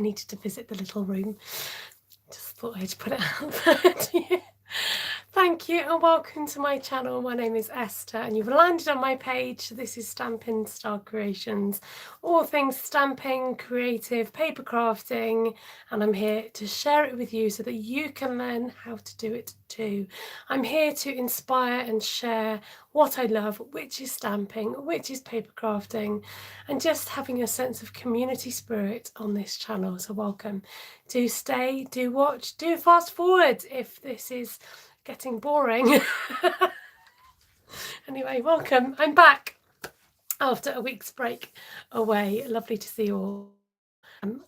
needed to visit the little room. Just thought I'd put it out there to you. Thank you and welcome to my channel. My name is Esther and you've landed on my page. This is Stampin Star Creations, all things stamping, creative, paper crafting, and I'm here to share it with you so that you can learn how to do it too. I'm here to inspire and share what I love, which is stamping, which is paper crafting, and just having a sense of community spirit on this channel. So welcome. Do stay, do watch, do fast forward if this is getting boring. Anyway, welcome. I'm back after a week's break away. Lovely to see you all.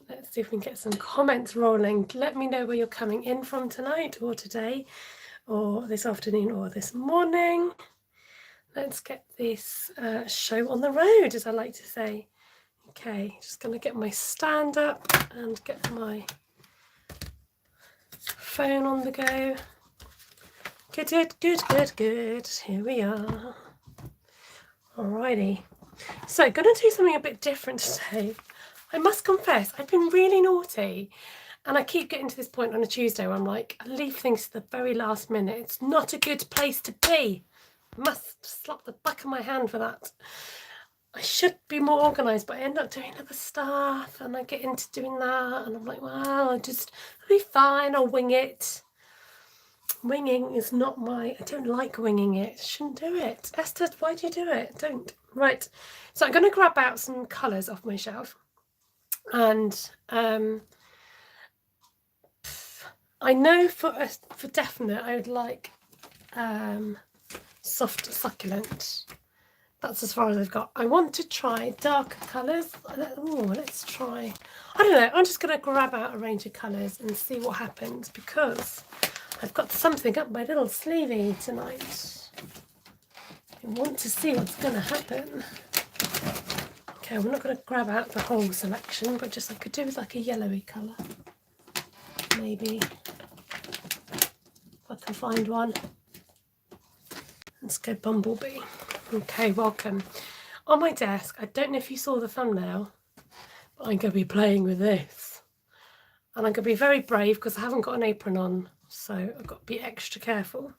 Let's see if we can get some comments rolling. Let me know where you're coming in from tonight or today or this afternoon or this morning. Let's get this show on the road, as I like to say. Okay, just going to get my stand up and get my phone on the go. Good. Here we are. Alrighty. So, going to do something a bit different today. I must confess, I've been really naughty. And I keep getting to this point on a Tuesday where I'm like, I leave things to the very last minute. It's not a good place to be. I must slap the back of my hand for that. I should be more organised, but I end up doing other stuff. And I get into doing that. And I'm like, well, I'll be fine. I'll wing it. Winging is not I don't like winging it. Shouldn't do it. Esther, why do you do it? Don't. Right. So I'm going to grab out some colours off my shelf. And I know for definite I would like soft succulent. That's as far as I've got. I want to try darker colours. Oh, let's try. I don't know. I'm just going to grab out a range of colours and see what happens because I've got something up my little sleevey tonight. I want to see what's going to happen. Okay, we're not going to grab out the whole selection, but just I could do with like a yellowy colour. Maybe. If I can find one. Let's go Bumblebee. Okay, welcome. On my desk, I don't know if you saw the thumbnail, but I'm going to be playing with this. And I'm going to be very brave because I haven't got an apron on. So I've got to be extra careful.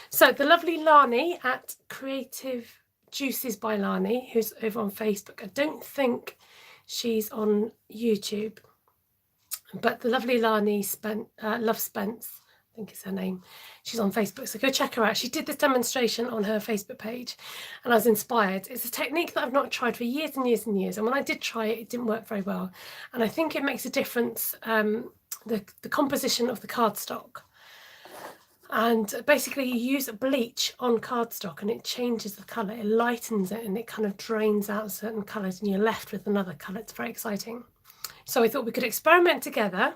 So the lovely Lani at Creative Juices by Lani, who's over on Facebook. I don't think she's on YouTube, but the lovely Lani Love Spence, I think is her name. She's on Facebook, so go check her out. She did this demonstration on her Facebook page and I was inspired. It's a technique that I've not tried for years and years and years. And when I did try it, it didn't work very well. And I think it makes a difference, the composition of the cardstock. And basically you use bleach on cardstock and it changes the colour, it lightens it and it kind of drains out certain colours and you're left with another colour. It's very exciting. So I thought we could experiment together,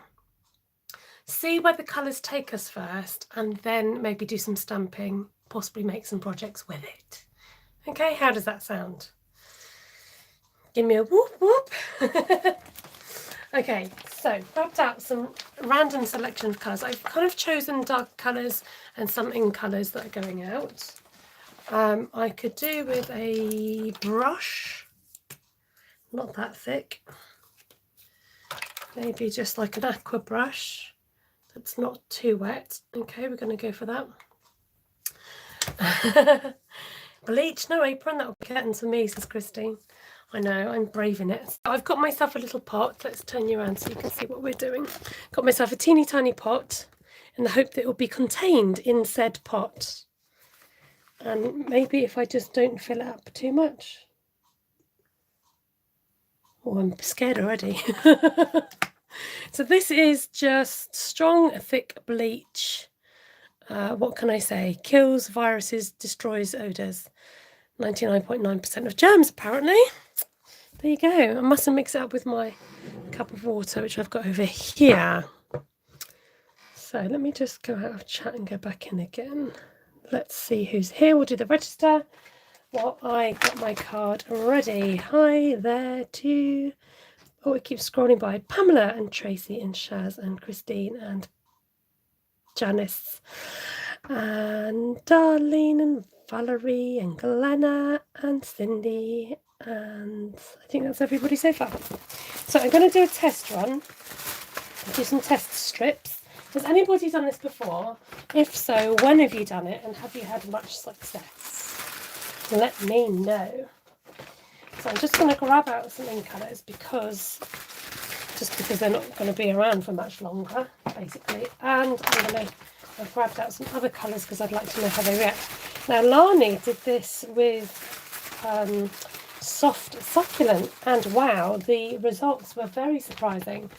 see where the colours take us first and then maybe do some stamping, possibly make some projects with it. Okay, how does that sound? Give me a whoop whoop. Okay, so grabbed out some random selection of colours. I've kind of chosen dark colours and some in colours that are going out. I could do with a brush, not that thick. Maybe just like an aqua brush that's not too wet. Okay, we're going to go for that. Bleach, no apron, that'll be getting to me, says Christine. I know, I'm braving it. So I've got myself a little pot. Let's turn you around so you can see what we're doing. Got myself a teeny tiny pot in the hope that it will be contained in said pot. And maybe if I just don't fill it up too much. Oh, I'm scared already. So this is just strong, thick bleach. What can I say? Kills viruses, destroys odours. 99.9% of germs, apparently. There you go. I mustn't mix it up with my cup of water, which I've got over here. So let me just go out of chat and go back in again. Let's see who's here. We'll do the register while I got my card ready. Hi there to... Oh, it keeps scrolling by. Pamela and Tracy and Shaz and Christine and Janice and Darlene and Valerie and Glenna and Cindy And I think that's everybody so far. So I'm going to do a test run, do some test strips. Has anybody done this before? If so, when have you done it and have you had much success? Let me know. So I'm just going to grab out some ink colours because they're not going to be around for much longer, basically. And I've grabbed out some other colours because I'd like to know how they react. Now, Lani did this with soft succulent, and wow, the results were very surprising.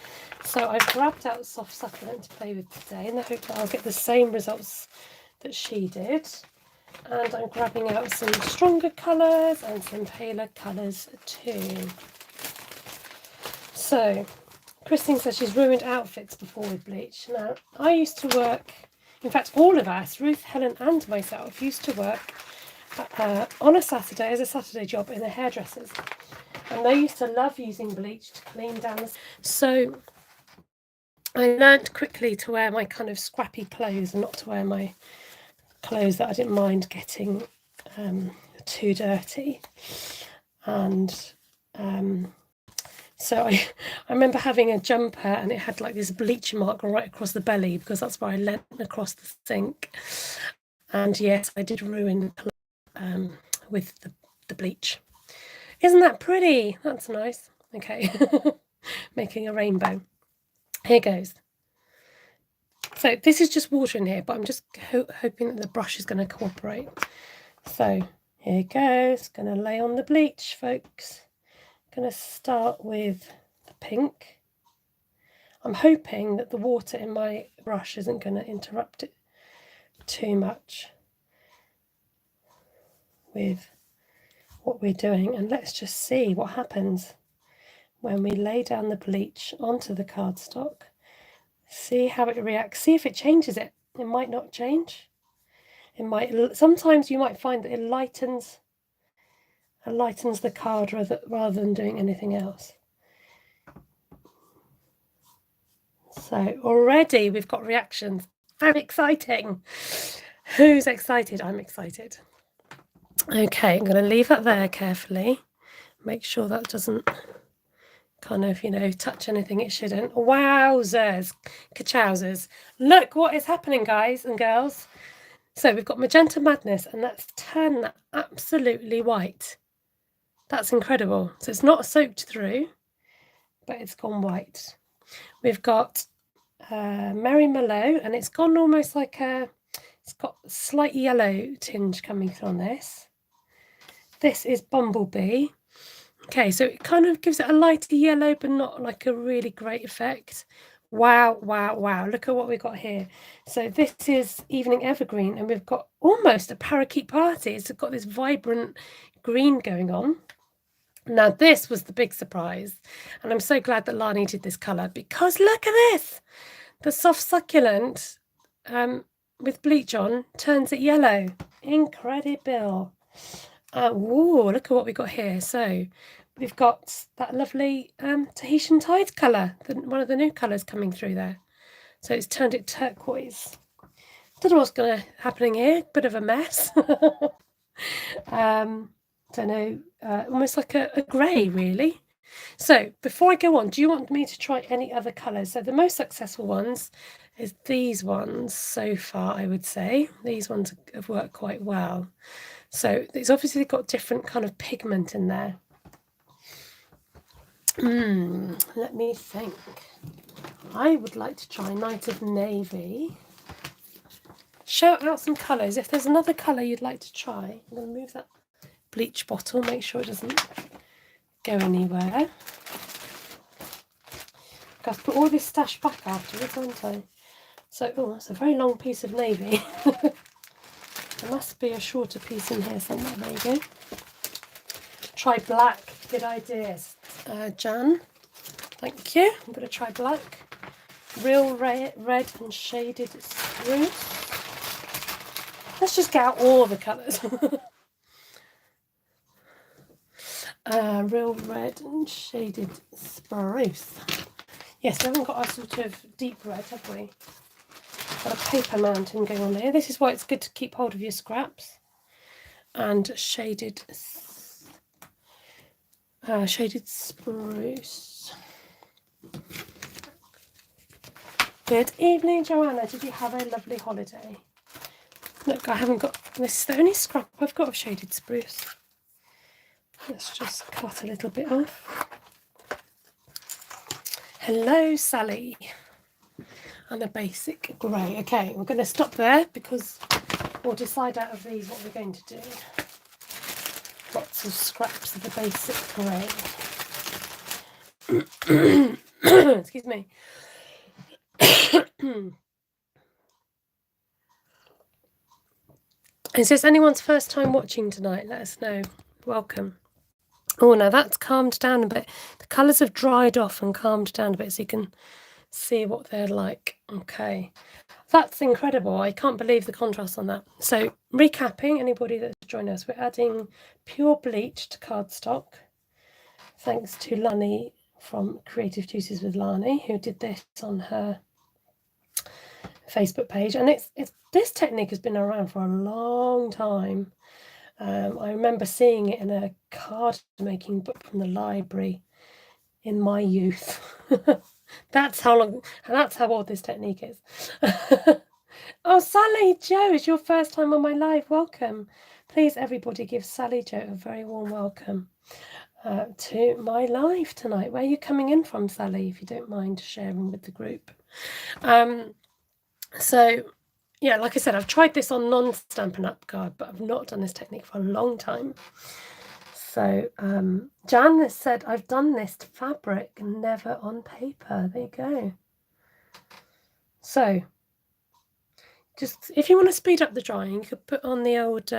So I've grabbed out soft succulent to play with today in the hope that I'll get the same results that she did. And I'm grabbing out some stronger colours and some paler colours too. So Christine says she's ruined outfits before with bleach. Now, I used to work, in fact all of us, Ruth, Helen and myself, used to work on a Saturday as a Saturday job in a hairdresser's, and they used to love using bleach to clean down the... So I learnt quickly to wear my kind of scrappy clothes and not to wear my clothes that I didn't mind getting too dirty. And so I remember having a jumper and it had like this bleach mark right across the belly because that's where I leant across the sink. And yes, I did ruin the clothes with the bleach. Isn't that pretty? That's nice. Okay, making a rainbow. Here goes. So this is just water in here, but I'm just hoping that the brush is going to cooperate. So here goes. Going to lay on the bleach, folks. Going to start with the pink. I'm hoping that the water in my brush isn't going to interrupt it too much with what we're doing. And let's just see what happens when we lay down the bleach onto the cardstock. See how it reacts. See if it changes it. It might not change. It might. Sometimes you might find that it lightens the card rather than doing anything else. So already we've got reactions. Very exciting. Who's excited? I'm excited. Okay, I'm going to leave that there carefully. Make sure that doesn't kind of, touch anything it shouldn't. Wowzers, kachowzers. Look what is happening, guys and girls. So we've got Magenta Madness, and that's turned that absolutely white. That's incredible. So it's not soaked through, but it's gone white. We've got Merry Mellow, and it's gone almost like it's got a slight yellow tinge coming through on this. This is Bumblebee. Okay, so it kind of gives it a lighter yellow, but not like a really great effect. Wow, wow, wow. Look at what we've got here. So this is Evening Evergreen, and we've got almost a parakeet party. It's got this vibrant green going on. Now, this was the big surprise, and I'm so glad that Lani did this colour, because look at this. The soft succulent with bleach on turns it yellow. Incredible. Whoa, look at what we got here. So we've got that lovely Tahitian Tide colour, one of the new colours coming through there. So it's turned it turquoise. Don't know what's going to happening here. Bit of a mess. Don't know, almost like a grey, really. So before I go on, do you want me to try any other colours? So the most successful ones is these ones so far, I would say. These ones have worked quite well. So it's obviously got different kind of pigment in there. Let me think. I would like to try Night of Navy. Shout out some colours. If there's another colour you'd like to try, I'm going to move that bleach bottle, make sure it doesn't go anywhere. I've got to put all this stash back afterwards, aren't I? So, oh, that's a very long piece of navy. There must be a shorter piece in here somewhere. There you go. Try black. Good ideas. Jan, thank you. I'm going to try black. Real red and shaded spruce. Let's just get out all the colours. Real red and shaded spruce. Yes, we haven't got our sort of deep red, have we? Got a paper mountain going on here. This is why it's good to keep hold of your scraps. And shaded Shaded Spruce. Good evening, Joanna. Did you have a lovely holiday? Look, I haven't got, this is the only scrap I've got of Shaded Spruce. Let's just cut a little bit off. Hello, Sally. And a basic grey. Okay, we're going to stop there because we'll decide out of these what we're going to do. Lots of scraps of the basic grey. Excuse me. Is this anyone's first time watching tonight? Let us know. Welcome. Oh, now that's calmed down a bit. The colours have dried off and calmed down a bit so you can see what they're like. Okay. That's incredible. I can't believe the contrast on that. So, recapping, anybody that's joined us, we're adding pure bleach to cardstock. Thanks to Lani from Creative Juices with Lani, who did this on her Facebook page. And it's this technique has been around for a long time. I remember seeing it in a card making book from the library in my youth. That's how long, and that's how old this technique is. Oh, Sally Joe, it's your first time on my live. Welcome. Please, everybody, give Sally Joe a very warm welcome to my live tonight. Where are you coming in from, Sally, if you don't mind sharing with the group? So, yeah, like I said, I've tried this on non-Stampin' Up card, but I've not done this technique for a long time. So, Jan has said, I've done this to fabric, never on paper. There you go. So, just if you want to speed up the drying, you could put on the old,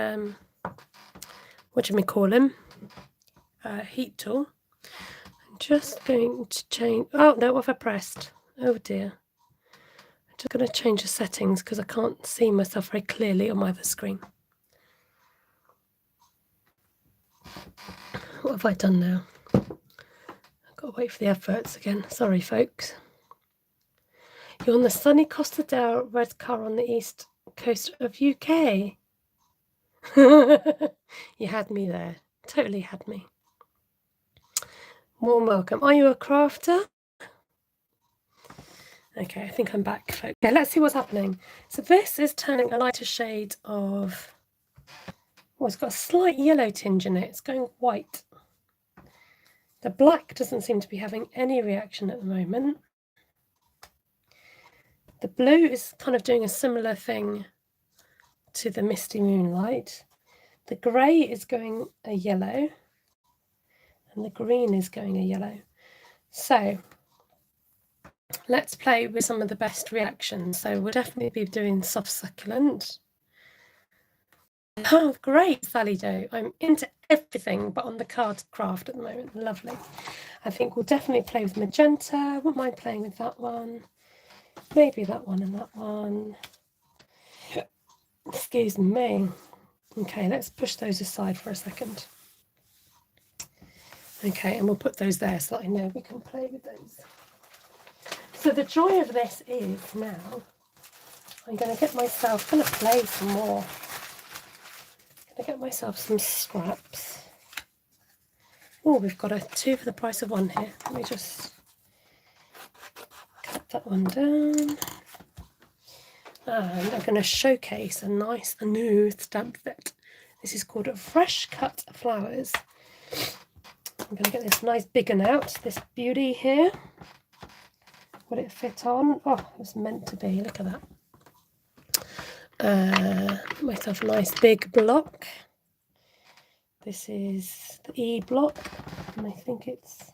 what do we call him? Heat tool. I'm just going to change. Oh, no, what have I pressed? Oh, dear. I'm just going to change the settings because I can't see myself very clearly on my other screen. What have I done now? I've got to wait for the adverts again. Sorry, folks. You're on the sunny Costa del Red Car on the east coast of UK. You had me there. Totally had me. Warm welcome. Are you a crafter? Okay, I think I'm back, folks. Okay, let's see what's happening. So this is turning a lighter shade of... Oh, it's got a slight yellow tinge in it. It's going white. The black doesn't seem to be having any reaction at the moment. The blue is kind of doing a similar thing to the Misty Moonlight. The grey is going a yellow. And the green is going a yellow. So let's play with some of the best reactions. So we'll definitely be doing soft succulent. Oh, great, Sally Joe. I'm into everything but on the card craft at the moment. Lovely. I think we'll definitely play with magenta. Wouldn't mind playing with that one. Maybe that one and that one. Excuse me. Okay, let's push those aside for a second. Okay, and we'll put those there so that I know we can play with those. So the joy of this is now I'm going to get myself, going to play some more. I'm going to get myself some scraps. Oh, we've got a 2 for the price of 1 here. Let me just cut that one down. And I'm going to showcase a nice new stamp set. This is called Fresh Cut Flowers. I'm going to get this nice big one out, this beauty here. Would it fit on? Oh, it's meant to be. Look at that. Put myself a nice big block. This is the E block, and I think it's...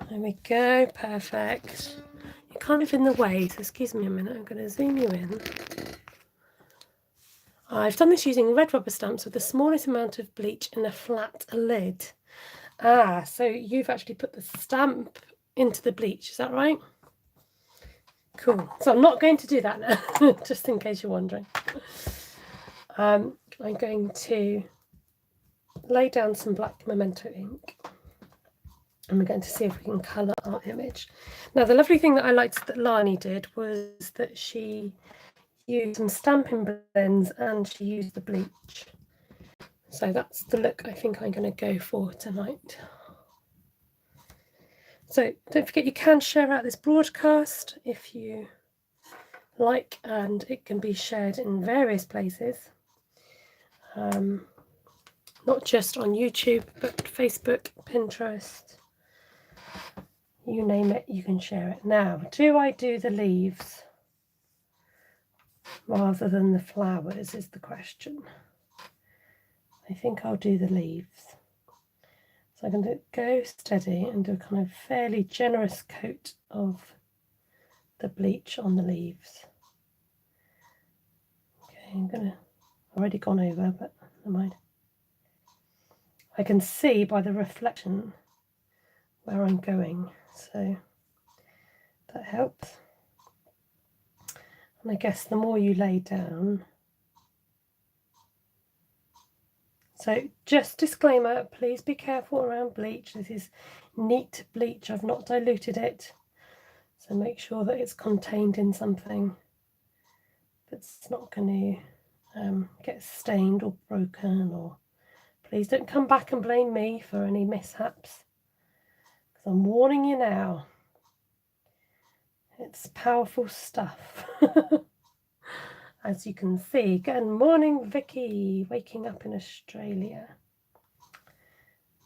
There we go. Perfect. You're kind of in the way, so excuse me a minute. I'm going to zoom you in. I've done this using red rubber stamps with the smallest amount of bleach in a flat lid. Ah, so you've actually put the stamp into the bleach, is that right? Cool. So I'm not going to do that now, just in case you're wondering. I'm going to lay down some black memento ink, and we're going to see if we can colour our image. Now, the lovely thing that I liked that Lani did was that she used some Stampin' blends and she used the bleach. So that's the look I think I'm going to go for tonight. So don't forget, you can share out this broadcast if you like, and it can be shared in various places, not just on YouTube, but Facebook, Pinterest, you name it, you can share it. Now, do I do the leaves rather than the flowers is the question. I think I'll do the leaves. So I'm going to go steady and do a kind of fairly generous coat of the bleach on the leaves. Okay, I've already gone over, but never mind. I can see by the reflection where I'm going, so that helps. And I guess the more you lay down. So just disclaimer, please be careful around bleach. This is neat bleach, I've not diluted it. So make sure that it's contained in something that's not going to get stained or broken, or please don't come back and blame me for any mishaps, because I'm warning you now. It's powerful stuff. As you can see. Good morning, Vicky, waking up in Australia.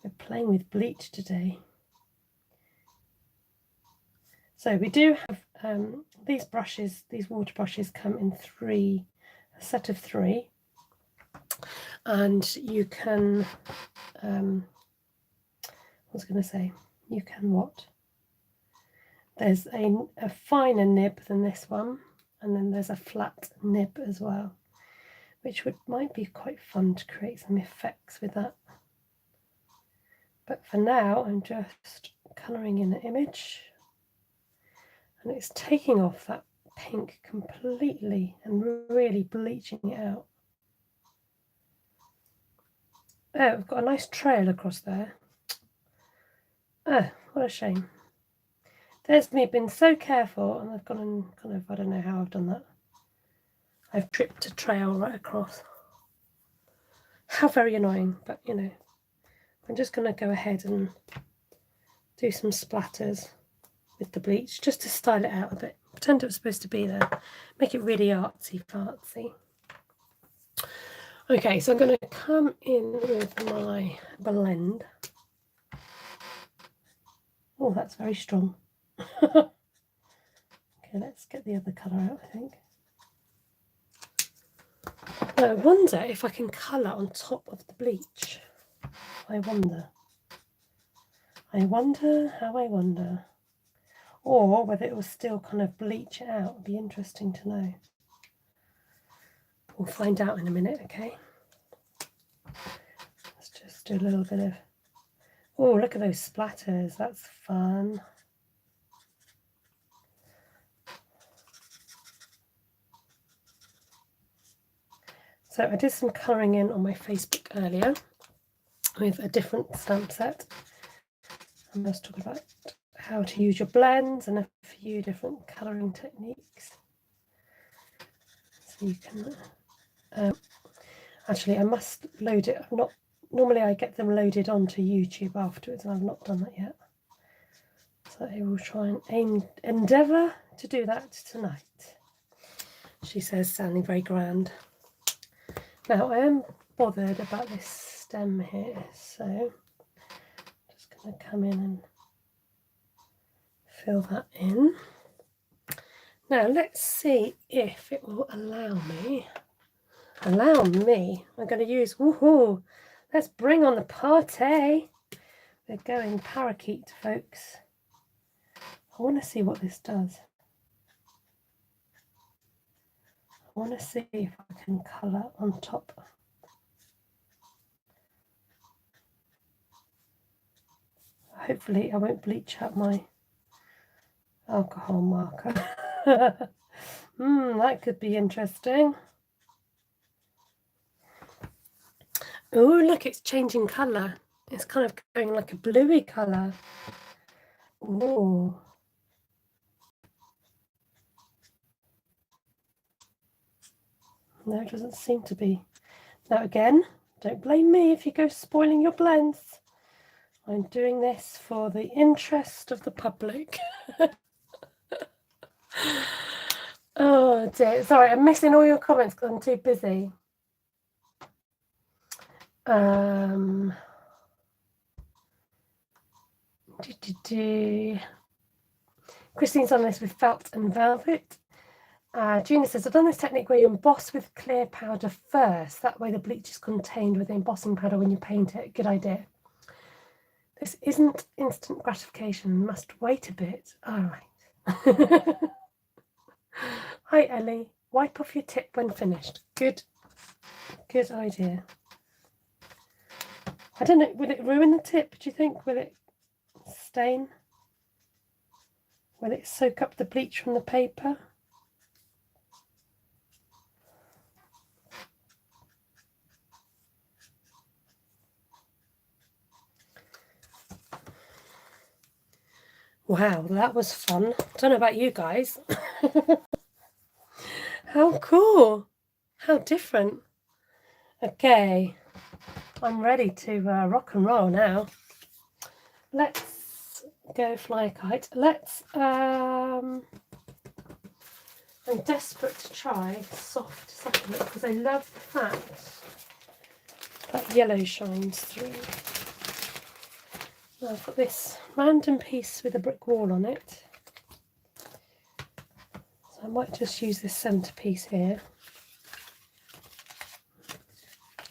We're playing with bleach today. So we do have these brushes, these water brushes come in a set of 3. And you can, I was going to say, you can what? There's a finer nib than this one. And then there's a flat nib as well, which might be quite fun to create some effects with that. But for now, I'm just colouring in the image, and it's taking off that pink completely and really bleaching it out. Oh, I've got a nice trail across there. Oh, what a shame. There's me being so careful, and I've gone and kind of, I don't know how I've done that. I've tripped a trail right across. How very annoying, but you know, I'm just going to go ahead and do some splatters with the bleach just to style it out a bit. Pretend it was supposed to be there. Make it really artsy-fartsy. Okay, so I'm going to come in with my blend. Oh, that's very strong. Okay, let's get the other colour out, I think. Now, I wonder if I can colour on top of the bleach. I wonder. I wonder. Or whether it will still kind of bleach it out. It'd be interesting to know. We'll find out in a minute, okay? Let's just do a little bit of... Oh, look at those splatters. That's fun. So I did some colouring in on my Facebook earlier with a different stamp set. And I was talking about how to use your blends and a few different colouring techniques. So you can... actually, I must load it. Normally I get them loaded onto YouTube afterwards, and I've not done that yet. So I will try and endeavour to do that tonight. She says, sounding very grand. Now, I am bothered about this stem here, so I'm just going to come in and fill that in. Now, let's see if it will allow me. I'm going to use, woohoo, let's bring on the party. We're going parakeet, folks. I want to see what this does. I want to see if I can colour on top. Hopefully I won't bleach out my alcohol marker. That could be interesting. Oh, look, it's changing colour. It's kind of going like a bluey colour. Oh. No, it doesn't seem to be. Now again, Don't blame me if you go spoiling your blends. I'm doing this for the interest of the public. Oh dear, sorry, I'm missing all your comments because I'm too busy. Christine's on this with felt and velvet. Gina says, I've done this technique where you emboss with clear powder first. That way the bleach is contained with the embossing powder when you paint it. Good idea. This isn't instant gratification. Must wait a bit. All right. Hi, Ellie. Wipe off your tip when finished. Good idea. I don't know, will it ruin the tip, do you think? Will it stain? Will it soak up the bleach from the paper? Wow, that was fun. I don't know about you guys. How cool. How different. Okay, I'm ready to rock and roll now. Let's go fly a kite. I'm desperate to try soft satin because I love the fact that yellow shines through. Now I've got this random piece with a brick wall on it. So I might just use this centre piece here.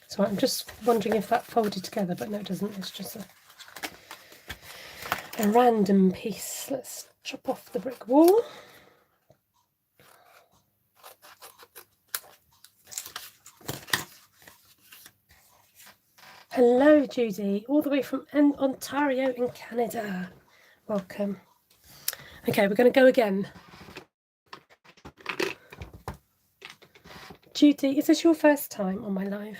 So I'm just wondering if that folded together, but no it doesn't, it's just a random piece. Let's chop off the brick wall. Hello Judy, all the way from Ontario in Canada. Welcome. Okay, we're going to go again. Judy, is this your first time on my live?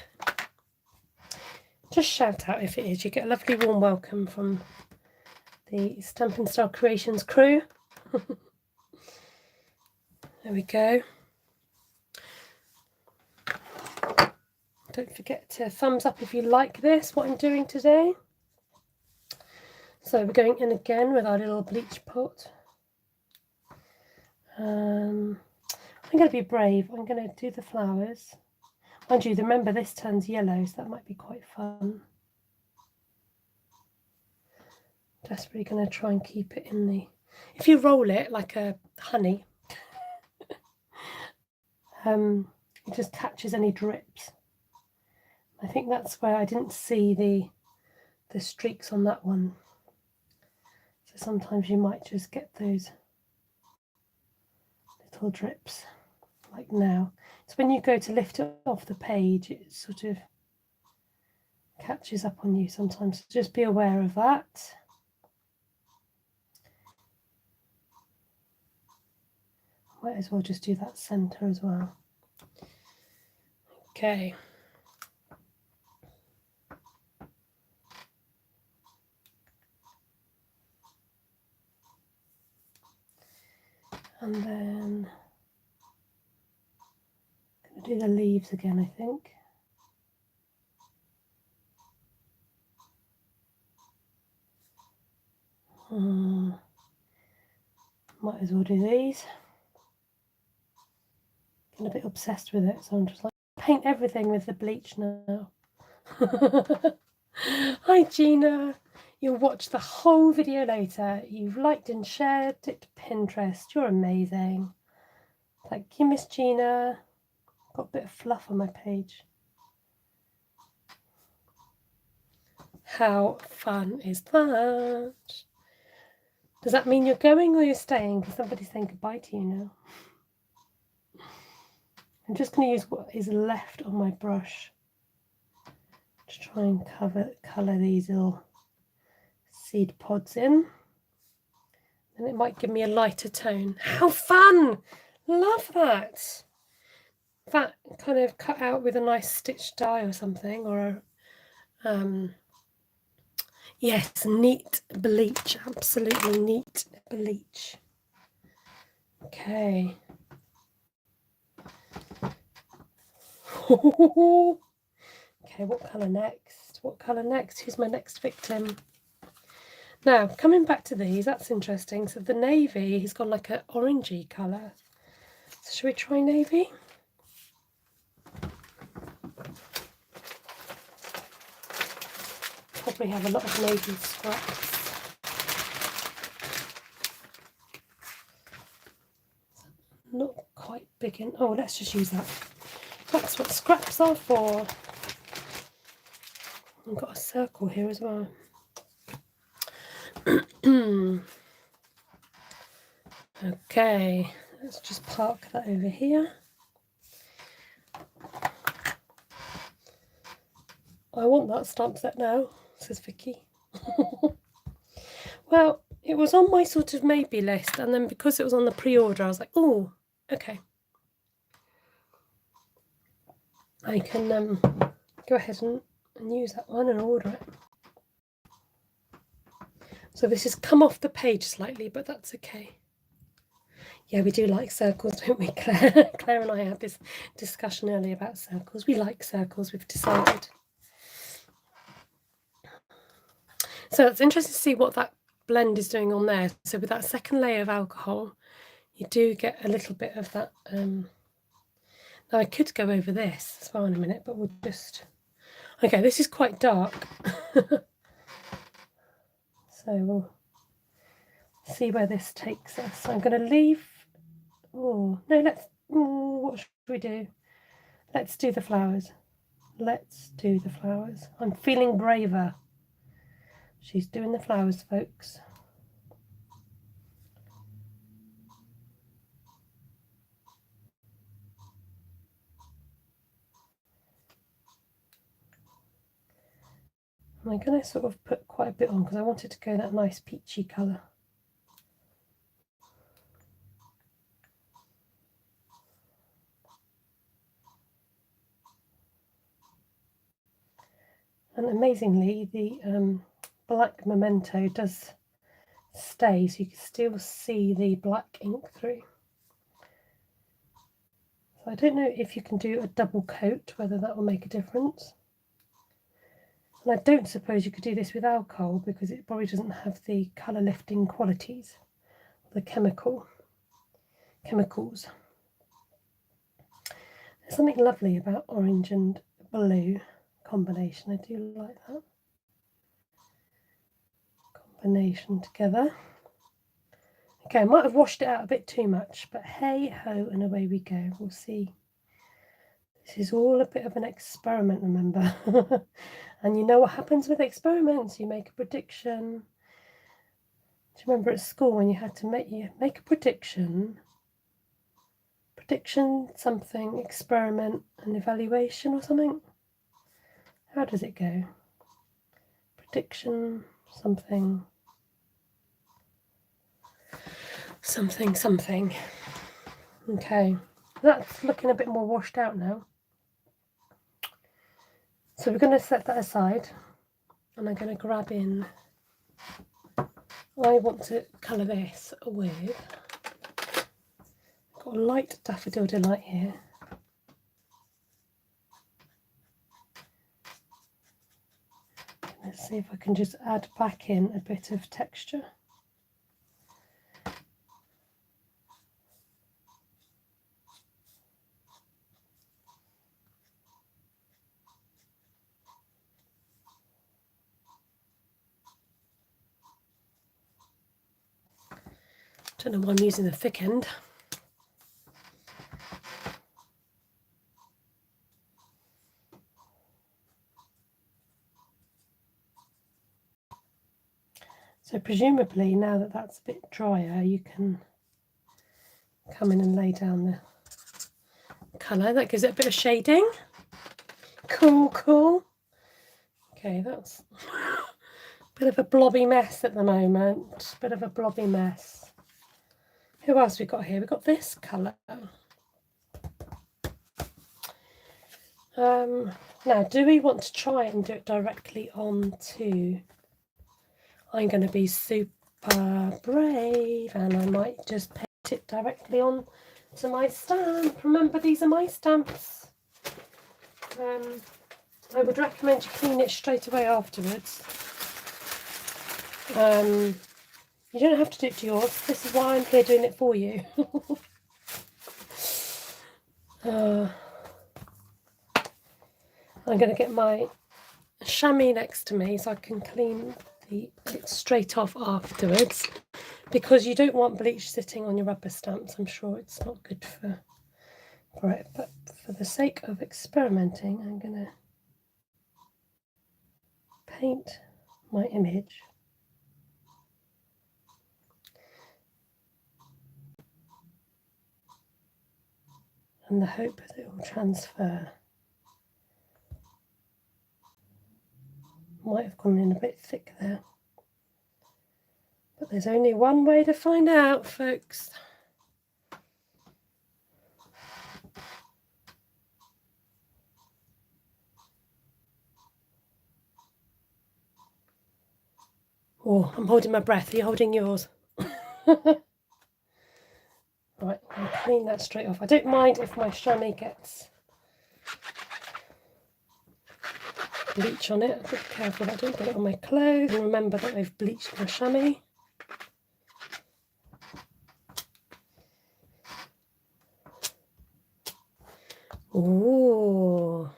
Just shout out if it is. You get a lovely warm welcome from the Stampin Star Creations crew. There we go. Don't forget to thumbs up if you like this, what I'm doing today. So we're going in again with our little bleach pot. I'm going to be brave. I'm going to do the flowers. Mind you, remember this turns yellow, so that might be quite fun. Desperately going to try and keep it in the... If you roll it like a honey, it just catches any drips. I think that's where I didn't see the streaks on that one. So sometimes you might just get those little drips, like now. So when you go to lift it off the page, it sort of catches up on you sometimes. So just be aware of that. Might as well just do that centre as well. Okay. And then I'm going to do the leaves again, I think. Might as well do these. Getting a bit obsessed with it, so I'm just like, paint everything with the bleach now. Hi Gina, you'll watch the whole video later. You've liked and shared it to Pinterest. You're amazing. Thank you, Miss Gina. Got a bit of fluff on my page. How fun is that? Does that mean you're going or you're staying? Because somebody's saying goodbye to you now. I'm just going to use what is left on my brush to try and colour these little seed pods in. And it might give me a lighter tone. How fun! Love that! That kind of cut out with a nice stitch die or something, or a yes, neat bleach, absolutely neat bleach. Okay. Okay, what colour next? What colour next? Who's my next victim? Now, coming back to these, that's interesting. So the navy, he's got like an orangey colour. So should we try navy? Probably have a lot of navy scraps. Not quite big in. Oh, let's just use that. That's what scraps are for. I've got a circle here as well. Okay, let's just park that over here. I want that stamp set now, says Vicky. Well, it was on my sort of maybe list, and then because it was on the pre-order, I was like, oh, okay. I can go ahead and use that one and order it. So this has come off the page slightly, but that's okay. Yeah, we do like circles, don't we, Claire? Claire and I had this discussion earlier about circles. We like circles, we've decided. So it's interesting to see what that blend is doing on there. So with that second layer of alcohol, you do get a little bit of that. Now I could go over this as well in a minute, but we'll just... Okay, this is quite dark. So we'll see where this takes us. I'm going to leave... Oh, no, let's... Oh, what should we do? Let's do the flowers. Let's do the flowers. I'm feeling braver. She's doing the flowers, folks. I'm going to sort of put quite a bit on because I want it to go that nice peachy colour. And amazingly, the black memento does stay, so you can still see the black ink through. So I don't know if you can do a double coat, whether that will make a difference. And I don't suppose you could do this with alcohol because it probably doesn't have the colour lifting qualities, the chemicals. There's something lovely about orange and blue combination. I do like that combination together. Okay, I might have washed it out a bit too much, but hey ho, and away we go. We'll see. This is all a bit of an experiment, remember. And you know what happens with experiments? You make a prediction. Do you remember at school when you had to make a prediction? Prediction, something, experiment, and evaluation or something? How does it go? Prediction, something, something, something. Okay, that's looking a bit more washed out now. So we're going to set that aside, and I'm going to grab in, I want to colour this with, I've got a light Daffodil Delight here. Let's see if I can just add back in a bit of texture. Don't know why I'm using the thick end. So presumably now that that's a bit drier, you can come in and lay down the colour. That gives it a bit of shading. Cool, cool. Okay, that's a bit of a blobby mess at the moment. Bit of a blobby mess. Who else we got here? We've got this colour. Now, do we want to try and do it directly onto... I'm going to be super brave and I might just paint it directly on to my stamp. Remember, these are my stamps. I would recommend you clean it straight away afterwards. You don't have to do it to yours. This is why I'm here doing it for you. I'm going to get my chamois next to me so I can clean it straight off afterwards, because you don't want bleach sitting on your rubber stamps. I'm sure it's not good for it, but for the sake of experimenting, I'm going to paint my image. And the hope that it will transfer. Might have gone in a bit thick there. But there's only one way to find out, folks. Oh, I'm holding my breath. Are you holding yours? Right, I'll clean that straight off. I don't mind if my chamois gets bleach on it. I've got to be careful that I don't get it on my clothes, and remember that I've bleached my chamois. Ooh,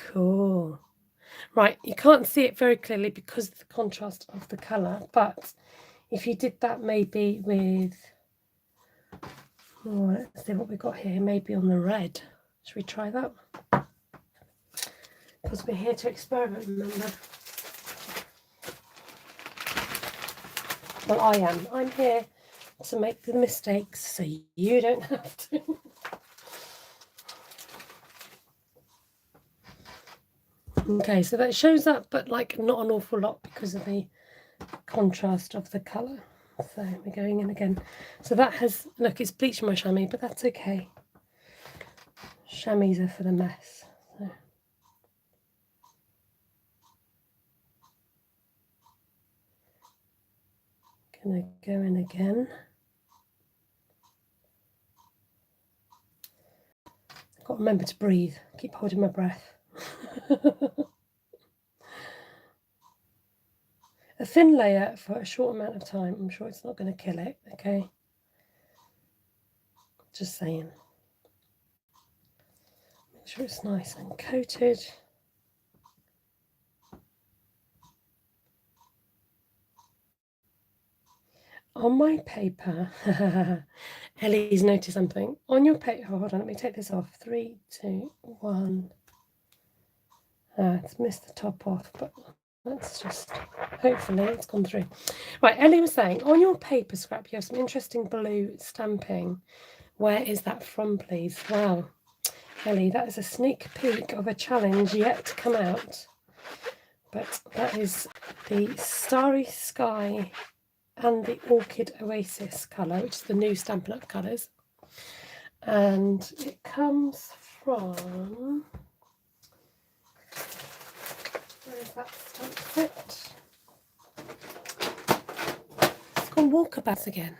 cool. Right, you can't see it very clearly because of the contrast of the colour, but if you did that maybe with, oh, let's see what we've got here, maybe on the red. Should we try that? Because we're here to experiment, remember? Well, I am. I'm here to make the mistakes so you don't have to. Okay, so that shows up, but like not an awful lot because of the contrast of the colour. So we're going in again. So that has, look, it's bleached my chamois, but that's okay. Chamois are for the mess. So. Gonna go in again. I've got to remember to breathe. Keep holding my breath. A thin layer for a short amount of time. I'm sure it's not going to kill it, okay? Just saying. Make sure it's nice and coated. On my paper, Ellie's noticed something. On your paper, hold on, let me take this off. 3, 2, 1. It's missed the top off, but let's just, hopefully it's gone through. Right, Ellie was saying, on your paper scrap, you have some interesting blue stamping. Where is that from, please? Wow, Ellie, that is a sneak peek of a challenge yet to come out. But that is the Starry Sky and the Orchid Oasis colour, which is the new Stampin' Up colours. And it comes from... Where is that stamp set? It's called Walkabouts again.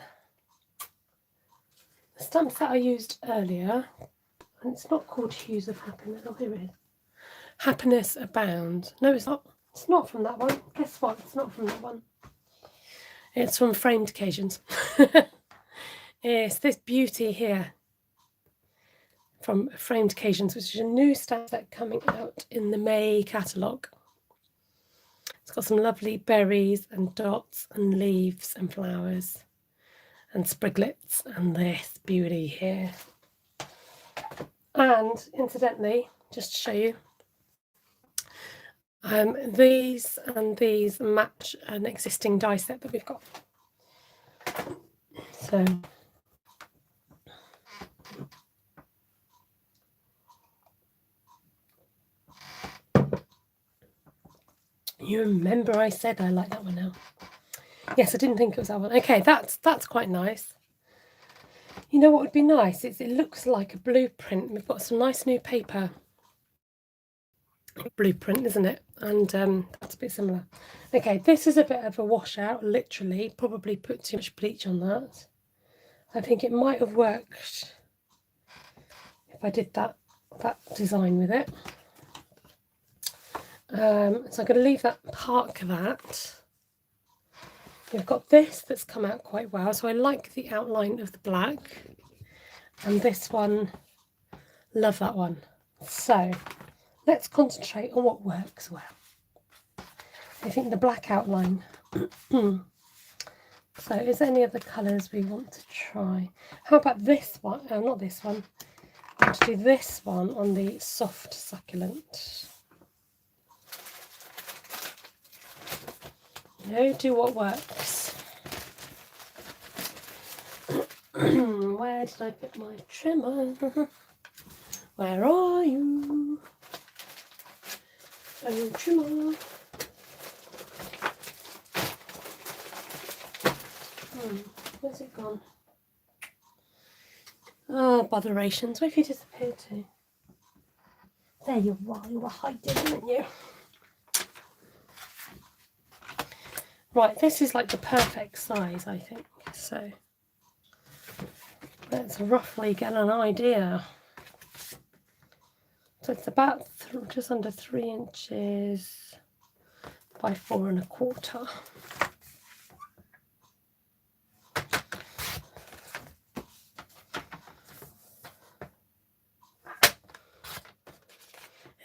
The stamp set I used earlier, and it's not called Hues of Happiness. Oh, here it is. Happiness Abound. No, it's not. It's not from that one. Guess what? It's not from that one. It's from Framed Occasions. It's this beauty here from Framed Occasions, which is a new stamp set coming out in the May catalogue. It's got some lovely berries and dots and leaves and flowers and spriglets and this beauty here. And incidentally, just to show you, these and these match an existing die set that we've got. So you remember I said I like that one now. Yes, I didn't think it was that one. Okay, that's quite nice. You know what would be nice? It looks like a blueprint. We've got some nice new paper. Blueprint, isn't it? And that's a bit similar. Okay, this is a bit of a washout, literally. Probably put too much bleach on that. I think it might have worked if I did that that design with it. So I'm going to leave that, park that. We've got this that's come out quite well, so I like the outline of the black, and this one, love that one. So let's concentrate on what works well. I think the black outline. So is there any other colours we want to try? How about this one? Not this one. I want to do this one on the soft succulent. You know, do what works. Where did I put my trimmer? Where are you? Oh, trimmer. Where's it gone? Oh, botherations. Where have you disappeared to? There you are. You were hiding, weren't you? Right, this is like the perfect size, I think. So let's roughly get an idea. So it's about just under 3 inches by 4 1/4.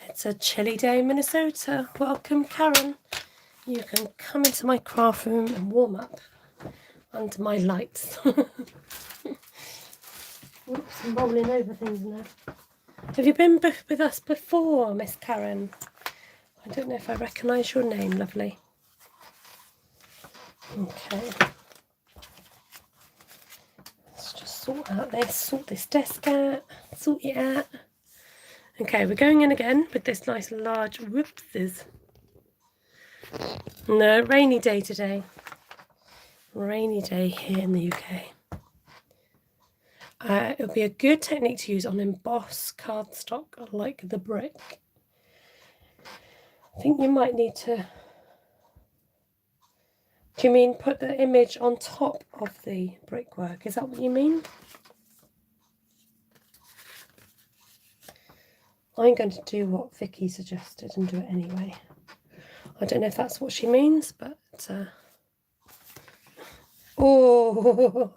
It's a chilly day in Minnesota. Welcome, Karen. You can come into my craft room and warm up under my lights. Oops, I'm rolling over things now. Have you been with us before, Miss Karen? I don't know if I recognise your name, lovely. Okay. Let's just sort this desk out, sort it out. Okay, we're going in again with this nice large, whoopsies. No, rainy day today. Rainy day here in the UK. It would be a good technique to use on embossed cardstock like the brick. I think you might need to... Do you mean put the image on top of the brickwork? Is that what you mean? I'm going to do what Vicky suggested and do it anyway. I don't know if that's what she means, but... Oh,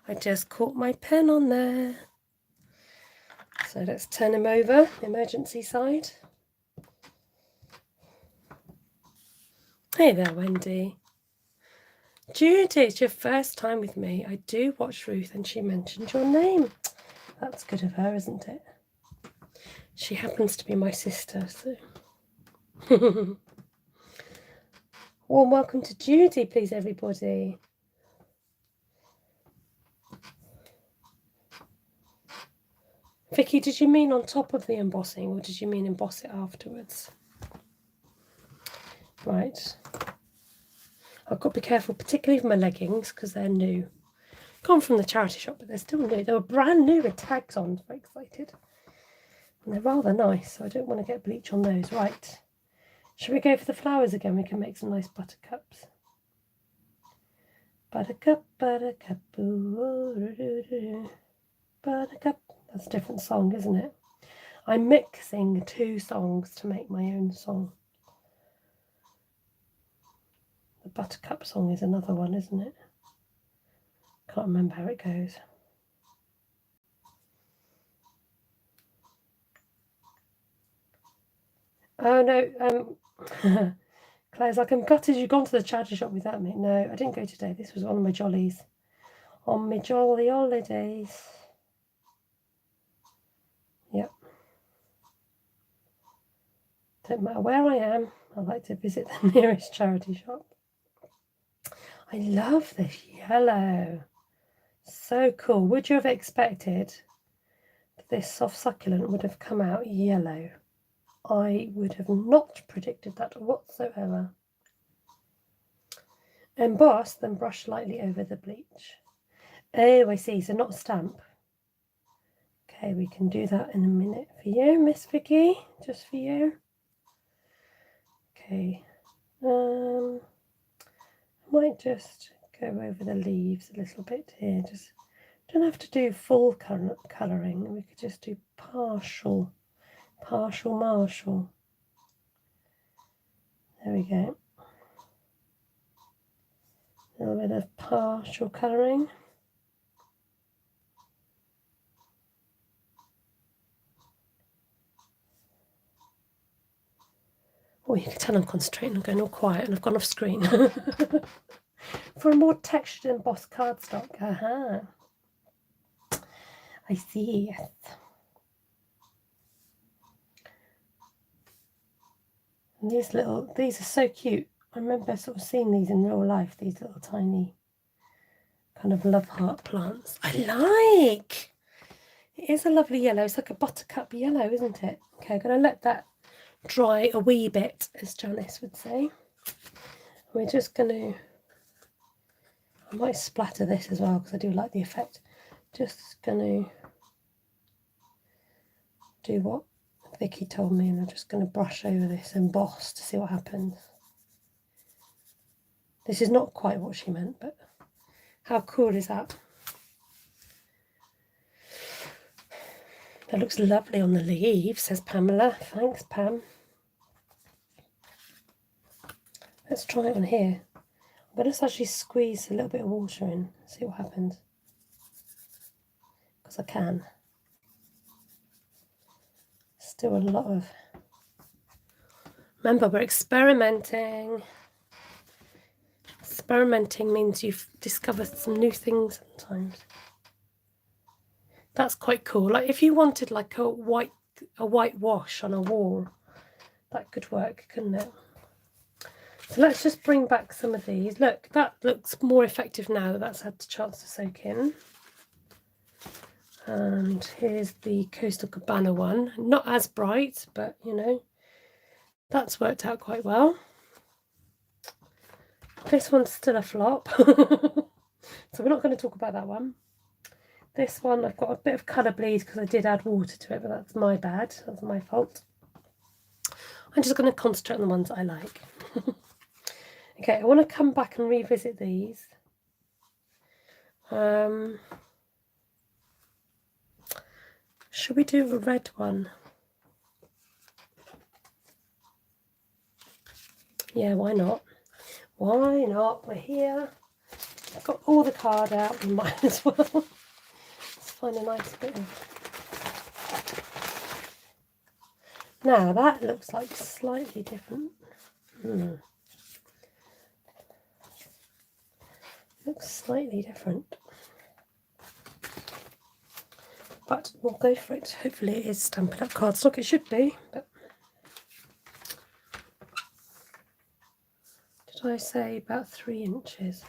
I just caught my pen on there. So let's turn him over, emergency side. Hey there, Wendy. Judy, it's your first time with me. I do watch Ruth and she mentioned your name. That's good of her, isn't it? She happens to be my sister, so... Warm welcome to Judy, please, everybody. Vicky, did you mean on top of the embossing or did you mean emboss it afterwards? Right. I've got to be careful, particularly with my leggings, because they're new. Gone from the charity shop, but they're still new. They were brand new with tags on. Very excited. And they're rather nice, so I don't want to get bleach on those. Right. Should we go for the flowers again? We can make some nice buttercups. Buttercup, buttercup, ooh, buttercup. That's a different song, isn't it? I'm mixing 2 songs to make my own song. The buttercup song is another one, isn't it? Can't remember how it goes. Oh no, Claire's like, I'm gutted you've gone to the charity shop without me. No, I didn't go today. This was one of my jollies. On my jolly holidays. Yep. Don't matter where I am, I like to visit the nearest charity shop. I love this yellow. So cool. Would you have expected that this soft succulent would have come out yellow? I would have not predicted that whatsoever. Emboss, then brush lightly over the bleach. Oh, I see. So not stamp. Okay, we can do that in a minute for you, Miss Vicky. Just for you. Okay. I might just go over the leaves a little bit here. Just don't have to do full colouring. We could just do partial Partial Marshall. There we go. A little bit of partial colouring. Oh, you can tell I'm concentrating, I'm going all quiet and I've gone off screen. For a more textured embossed cardstock. Aha. I see, yes. And these are so cute. I remember sort of seeing these in real life, these little tiny kind of love heart plants. I like! It is a lovely yellow. It's like a buttercup yellow, isn't it? Okay, I'm going to let that dry a wee bit, as Janice would say. We're just going to... I might splatter this as well because I do like the effect. Just going to do what Vicky told me, and I'm just going to brush over this emboss to see what happens. This is not quite what she meant, but how cool is that? That looks lovely on the leaves, says Pamela. Thanks, Pam. Let's try it on here. I'm going to actually squeeze a little bit of water in, see what happens. Because I can. Still a lot of... Remember, we're experimenting. Experimenting means you've discovered some new things sometimes. That's quite cool. Like if you wanted like a white wash on a wall, that could work, couldn't it? So let's just bring back some of these. Look, that looks more effective now that that's had a chance to soak in. And here's the Coastal Cabana one. Not as bright, but you know, that's worked out quite well. This one's still a flop. So we're not going to talk about that one. This one, I've got a bit of colour bleed because I did add water to it, but that's my bad. That's my fault. I'm just going to concentrate on the ones that I like. Okay, I want to come back and revisit these. Should we do a red one? Yeah, why not? Why not? We're here. I've got all the card out, we might as well. Let's find a nice bit of... Now that looks like slightly different. Looks slightly different. But we'll go for it. Hopefully it is Stampin' Up cardstock. It should be, but... Did I say about 3 inches?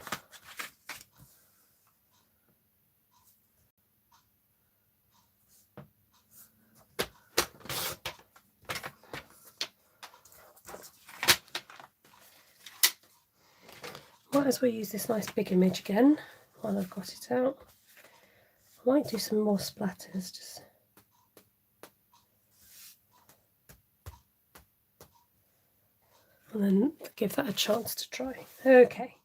Might as well use this nice big image again while I've got it out. I might do some more splatters, just and then give that a chance to dry. Okay,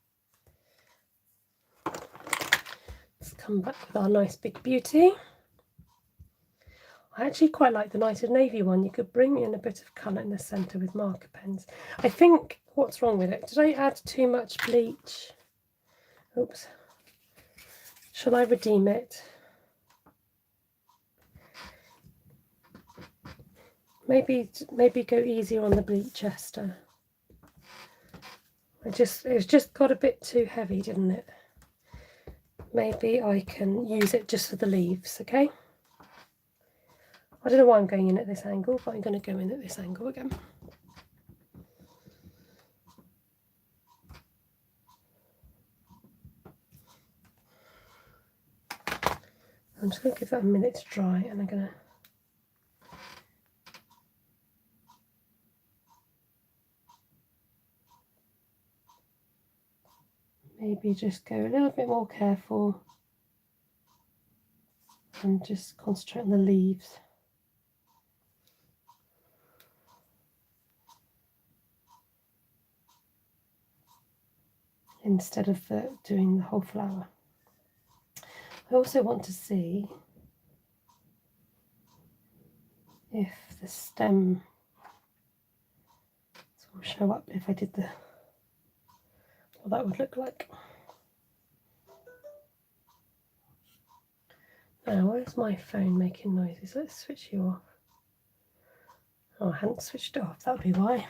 let's come back with our nice big beauty. I actually quite like the Night of Navy one. You could bring in a bit of colour in the centre with marker pens. I think, what's wrong with it? Did I add too much bleach? Oops. Shall I redeem it? Maybe go easier on the bleach, Esther. It's just got a bit too heavy, didn't it? Maybe I can use it just for the leaves, okay? I don't know why I'm going in at this angle, but I'm going to go in at this angle again. I'm just going to give that a minute to dry, and I'm going to maybe just go a little bit more careful and just concentrate on the leaves. Instead of doing the whole flower. I also want to see if the stem will show up if I did what that would look like. Now, where's my phone making noises? Let's switch you off. Oh, I hadn't switched it off, that would be why.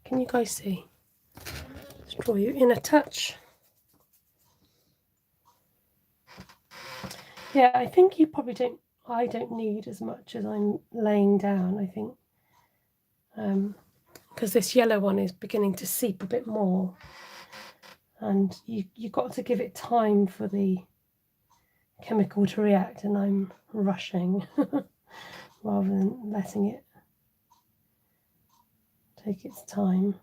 Can you guys see? Let's draw you in a touch. Yeah, I think you probably don't, I don't need as much as I'm laying down, I think. Because this yellow one is beginning to seep a bit more. And you've got to give it time for the chemical to react, and I'm rushing rather than letting it take its time.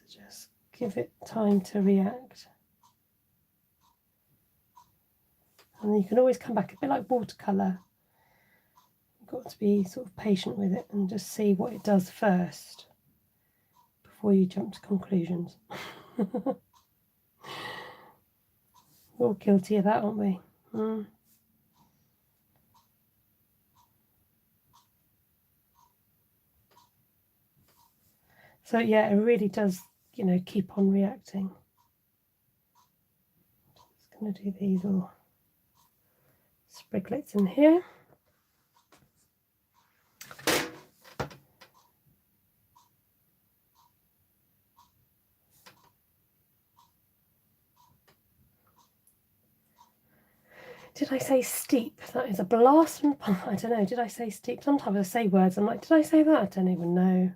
So just give it time to react. And you can always come back, a bit like watercolour. You've got to be sort of patient with it and just see what it does first before you jump to conclusions. We're all guilty of that, aren't we? So yeah, it really does, you know, keep on reacting. Just going to do these little spriglets in here. Did I say steep? That is a blast from the past. I don't know, did I say steep? Sometimes I say words, I'm like, did I say that? I don't even know.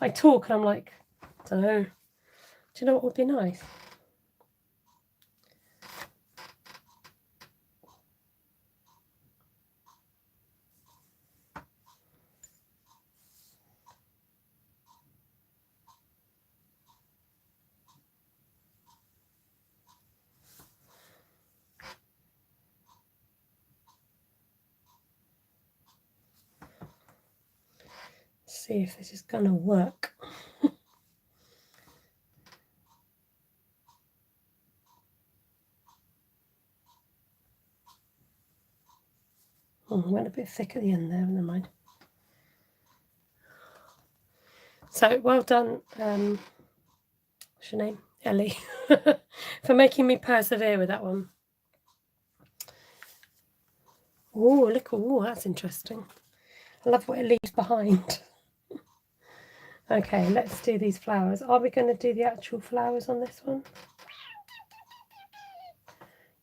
I talk and I'm like, I don't know. Do you know what would be nice? See if this is going to work. Went a bit thick at the end there, never mind. So well done, what's your name? Ellie, for making me persevere with that one. Oh, look, oh, that's interesting. I love what it leaves behind. Okay, let's do these flowers. Are we going to do the actual flowers on this one?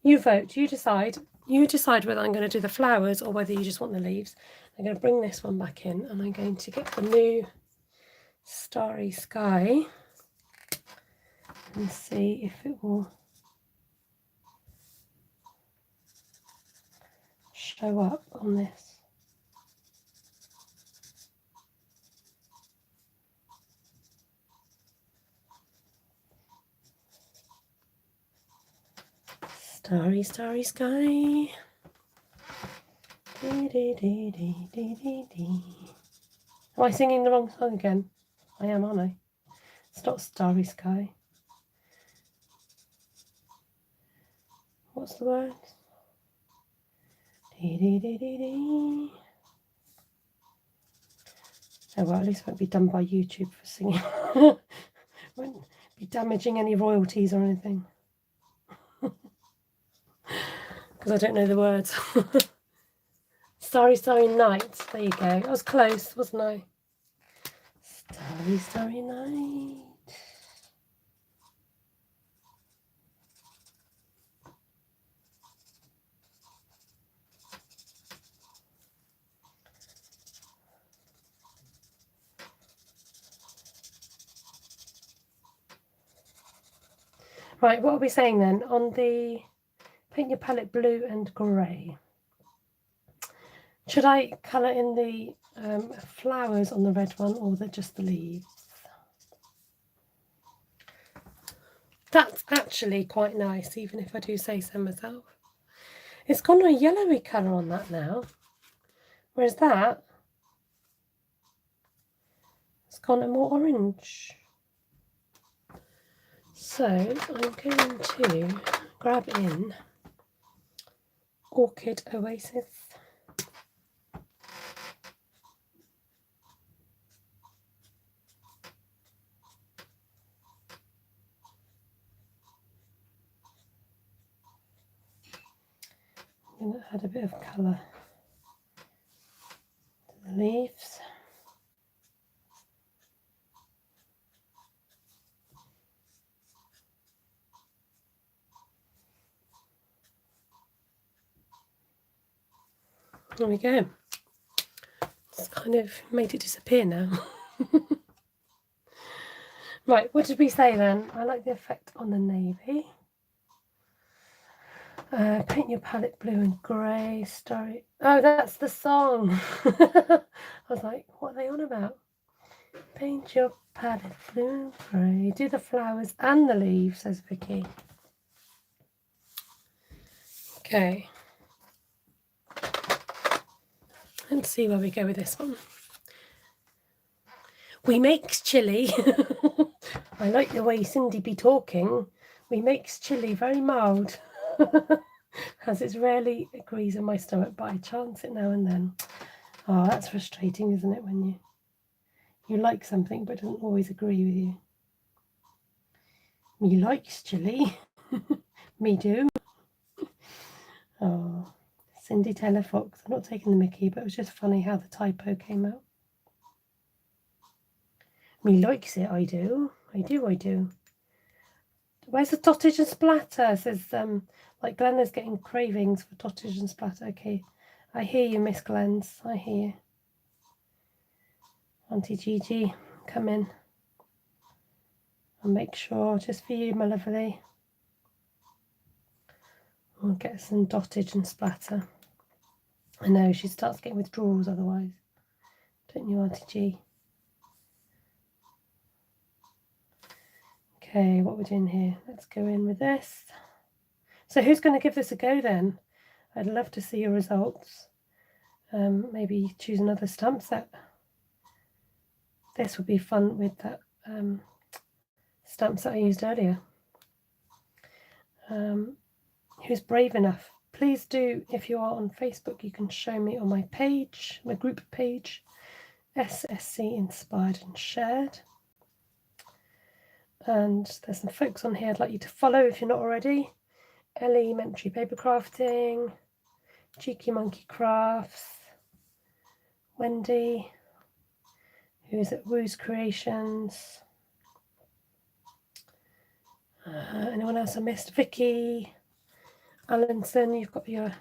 You vote, you decide. You decide whether I'm going to do the flowers or whether you just want the leaves. I'm going to bring this one back in and I'm going to get the new Starry Sky and see if it will show up on this. Starry, starry sky. Dee, dee, dee, dee, dee, dee, dee. Am I singing the wrong song again? I am, aren't I? It's not Starry Sky. What's the word? Dee, dee, dee, dee, dee. Oh well, at least it won't be done by YouTube for singing. Won't be damaging any royalties or anything. Because I don't know the words. Starry, starry night. There you go. I was close, wasn't I? Starry, starry night. Right, what are we saying then? On the paint your palette blue and grey. Should I colour in the flowers on the red one or just the leaves? That's actually quite nice, even if I do say so myself. It's gone a yellowy colour on that now, whereas that, it's gone a more orange. So I'm going to grab in Orchid Oasis. I'm going to add a bit of colour to the leaves. There we go. It's kind of made it disappear now. Right, what did we say then? I like the effect on the navy. Paint your palette blue and grey. Starry. Oh, that's the song. I was like, what are they on about? Paint your palette blue and grey. Do the flowers and the leaves, says Vicky. Okay. Let's see where we go with this one. We makes chilli. I like the way Cindy be talking. We makes chilli very mild. As it rarely agrees in my stomach, but I chance it now and then. Oh, that's frustrating, isn't it, when you like something but it doesn't always agree with you. Me likes chilli. Me do. Oh, Cindy Taylor Fox. I'm not taking the mickey, but it was just funny how the typo came out. Me likes it, I do. I do. Where's the Tottage and Splatter? Says, like Glenna's getting cravings for Tottage and Splatter. Okay, I hear you, Miss Glens. I hear you. Auntie Gigi, come in. I'll make sure, just for you, my lovely. We'll get some Dottage and Splatter. I know, she starts getting withdrawals otherwise. Don't you, Auntie G? Okay, what we're doing here. Let's go in with this. So who's going to give this a go then? I'd love to see your results. Maybe choose another stamp set. This would be fun with that stamp set I used earlier. Who's brave enough? Please do, if you are on Facebook, you can show me on my page, my group page, SSC Inspired and Shared. And there's some folks on here I'd like you to follow if you're not already. Elementary Paper Crafting, Cheeky Monkey Crafts, Wendy, who's at Woo's Creations. Anyone else I missed? Vicky, Allinson, you've got your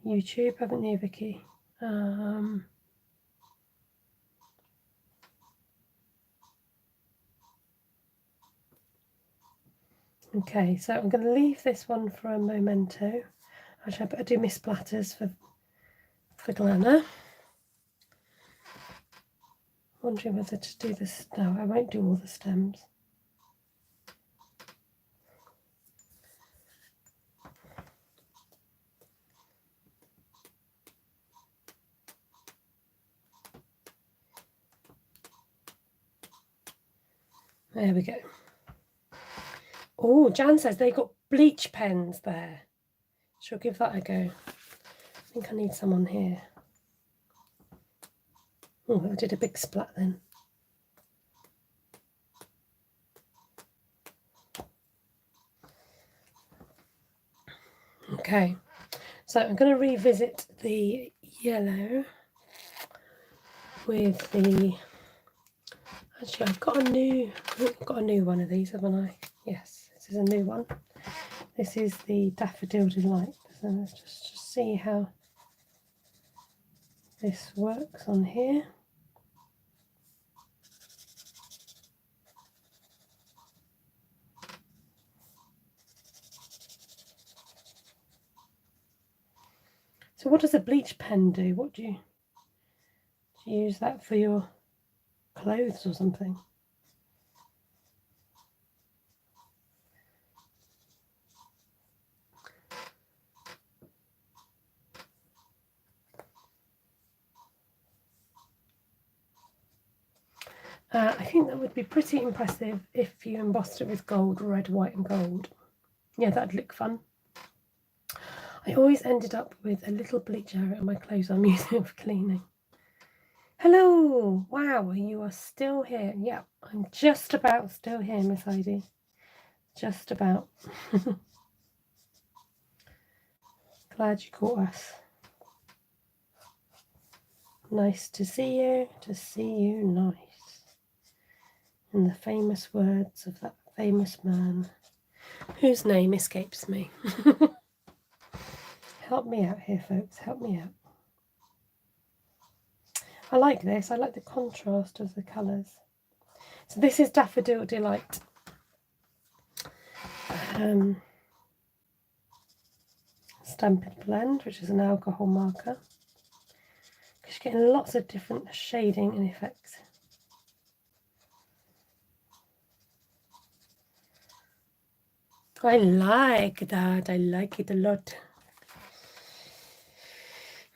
YouTube, haven't you, Vicky? Okay, so I'm going to leave this one for a memento. Actually, I better do my splatters for Glenna. Wondering whether to do this. No, I won't do all the stems. There we go. Oh, Jan says they got bleach pens there. She'll give that a go. I think I need some on here. Oh, I did a big splat then. Okay, so I'm going to revisit the yellow with the. Actually, I've got a new one of these, haven't I? Yes, this is a new one. This is the Daffodil Delight. So let's just see how this works on here. So what does a bleach pen do? What do you use that for your clothes or something? I think that would be pretty impressive if you embossed it with gold, red, white and gold. Yeah, that'd look fun. I always ended up with a little bleach area on my clothes I'm using for cleaning. Hello! Wow, you are still here. Yeah, I'm just about still here, Miss Heidi. Just about. Glad you caught us. Nice to see you, nice. In the famous words of that famous man, whose name escapes me. Help me out here, folks, help me out. I like this, I like the contrast of the colours. So this is Daffodil Delight. Stampin' Blend, which is an alcohol marker. Because you're getting lots of different shading and effects. I like that, I like it a lot.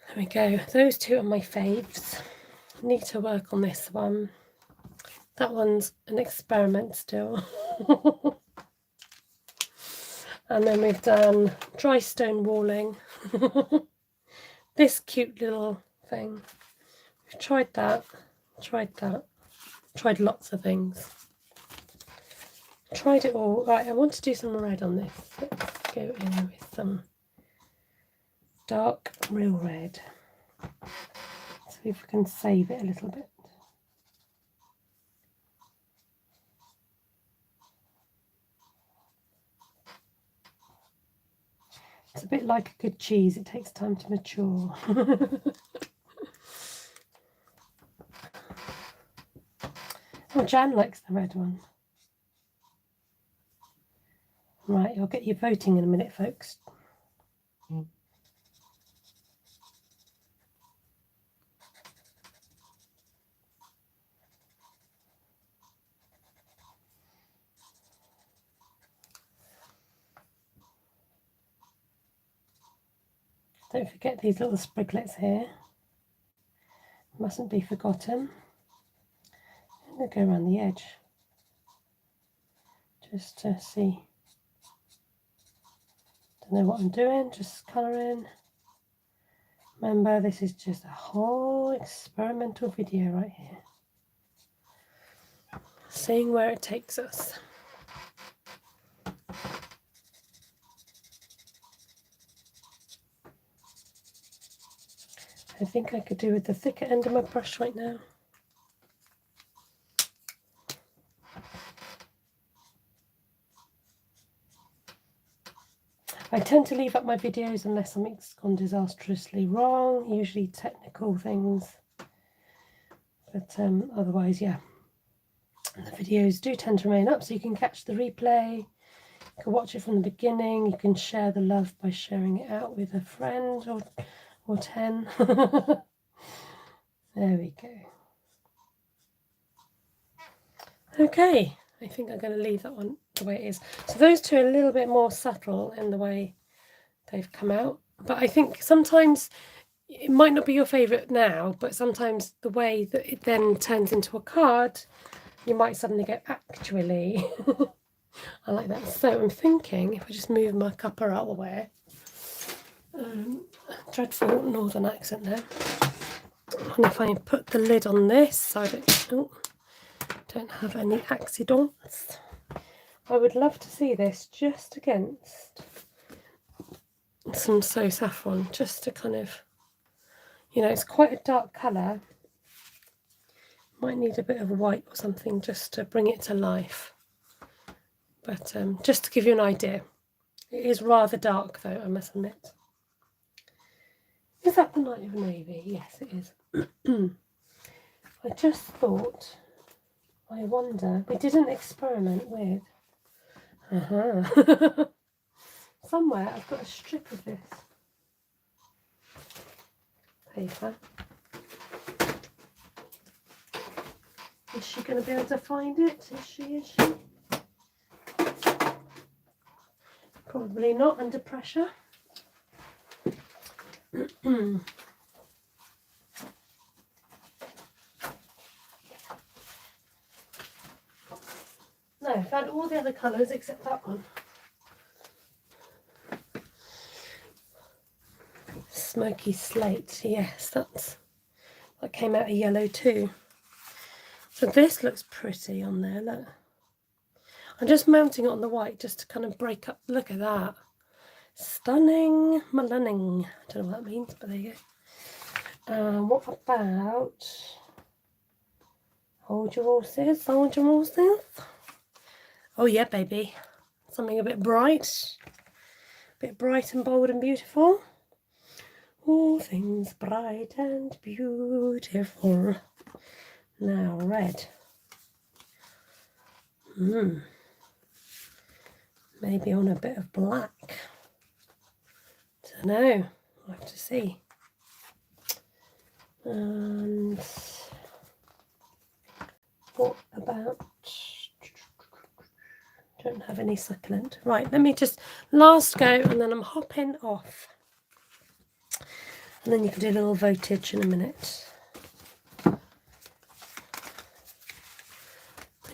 There we go, those two are my faves. Need to work on this one. That one's an experiment still. And then we've done dry stone walling. This cute little thing. We've tried that, tried lots of things. Tried it all. Right, I want to do some red on this. Let's go in with some dark real red. See if we can save it a little bit. It's a bit like a good cheese, it takes time to mature. Oh, Jan likes the red one. Right, I'll get you voting in a minute, folks. Don't forget these little spriglets here. Mustn't be forgotten. I'm going to go around the edge just to see. Don't know what I'm doing, just colouring. Remember, this is just a whole experimental video right here. Seeing where it takes us. I think I could do with the thicker end of my brush right now. I tend to leave up my videos unless something's gone disastrously wrong, usually technical things. But otherwise, yeah. The videos do tend to remain up, so you can catch the replay. You can watch it from the beginning. You can share the love by sharing it out with a friend or 10. There we go. Okay, I think I'm going to leave that one the way it is. So those two are a little bit more subtle in the way they've come out. But I think sometimes it might not be your favourite now, but sometimes the way that it then turns into a card, you might suddenly go, actually, I like that. So I'm thinking, if I just move my cuppa out of the way, dreadful northern accent there. And if I put the lid on this so I don't have any accidents, I would love to see this just against some So Saffron, just to kind of, you know, it's quite a dark colour. Might need a bit of white or something just to bring it to life. But just to give you an idea. It is rather dark though, I must admit. Is that the Night of Navy? Yes, it is. I just thought, I wonder, we did an experiment with, somewhere I've got a strip of this paper. Is she going to be able to find it? Is she? Probably not under pressure. So I've had all the other colours except that one. Smoky slate, yes, that came out of yellow too. So this looks pretty on there, look. I'm just mounting it on the white just to kind of break up. Look at that. Stunning Millenning. I don't know what that means, but there you go. What about... Hold your horses, hold your horses. Oh yeah, baby. Something a bit bright. A bit bright and bold and beautiful. All things bright and beautiful. Now, red. Maybe on a bit of black. Don't know. We'll have to see. And what about... Don't have any succulent. Right, let me just last go and then I'm hopping off. And then you can do a little votage in a minute.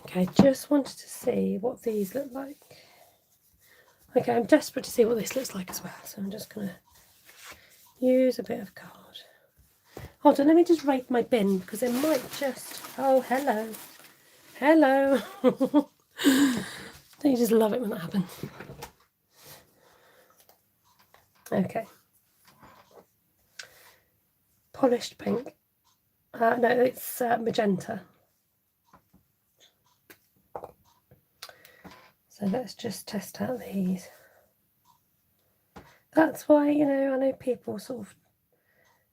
Okay, just wanted to see what these look like. Okay, I'm desperate to see what this looks like as well, so I'm just going to use a bit of card. Hold on, let me just rate my bin, because it might just... Oh, hello. Hello. Don't you just love it when that happens? Okay. Polished pink. No, it's magenta. So let's just test out these. That's why, you know, I know people sort of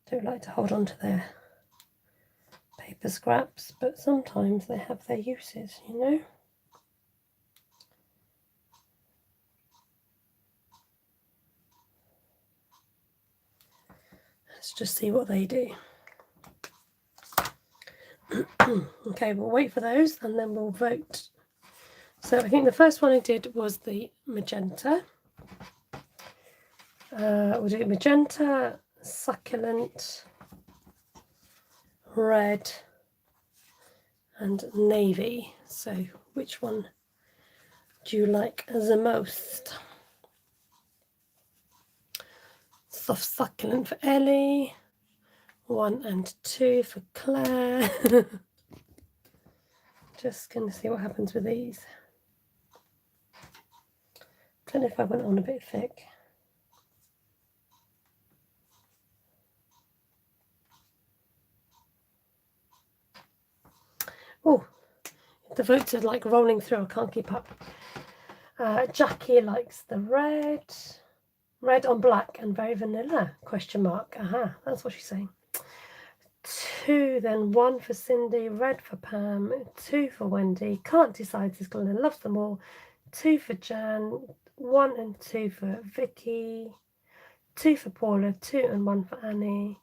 don't like to hold on to their paper scraps, but sometimes they have their uses, you know. Let's just see what they do. Okay, we'll wait for those and then we'll vote. So I think the first one I did was the magenta. We'll do magenta, succulent, red and navy. So which one do you like the most? Soft succulent for Ellie, 1 and 2 for Claire. Just going to see what happens with these. Don't know if I went on a bit thick. Oh, the votes are like rolling through. I can't keep up. Jackie likes the red. Red on black and very vanilla, question mark. Aha, that's what she's saying. 2, then 1 for Cindy, red for Pam, 2 for Wendy. Can't decide, this Glenn loves them all. 2 for Jan, 1 and 2 for Vicky, 2 for Paula, 2 and 1 for Annie.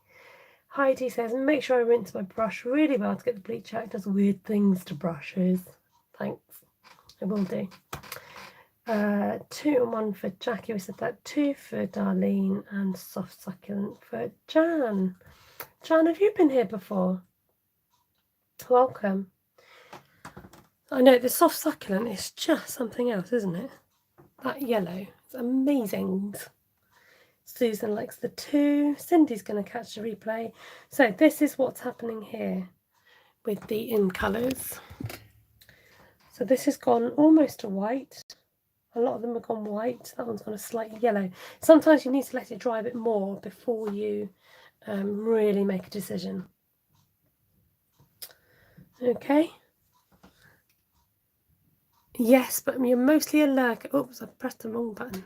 Heidi says, make sure I rinse my brush really well to get the bleach out. It does weird things to brushes. Thanks, I will do. 2 and 1 for Jackie, we said that. 2 for Darlene and soft succulent for Jan. Jan, have you been here before? Welcome. I know the soft succulent is just something else, isn't it? That yellow, it's amazing. Susan likes the 2. Cindy's going to catch the replay. So this is what's happening here with the in colours. So this has gone almost to white. A lot of them have gone white. That one's gone a slight yellow. Sometimes you need to let it dry a bit more before you really make a decision. Okay. Yes, but you're mostly a lurker. Oops, I pressed the wrong button.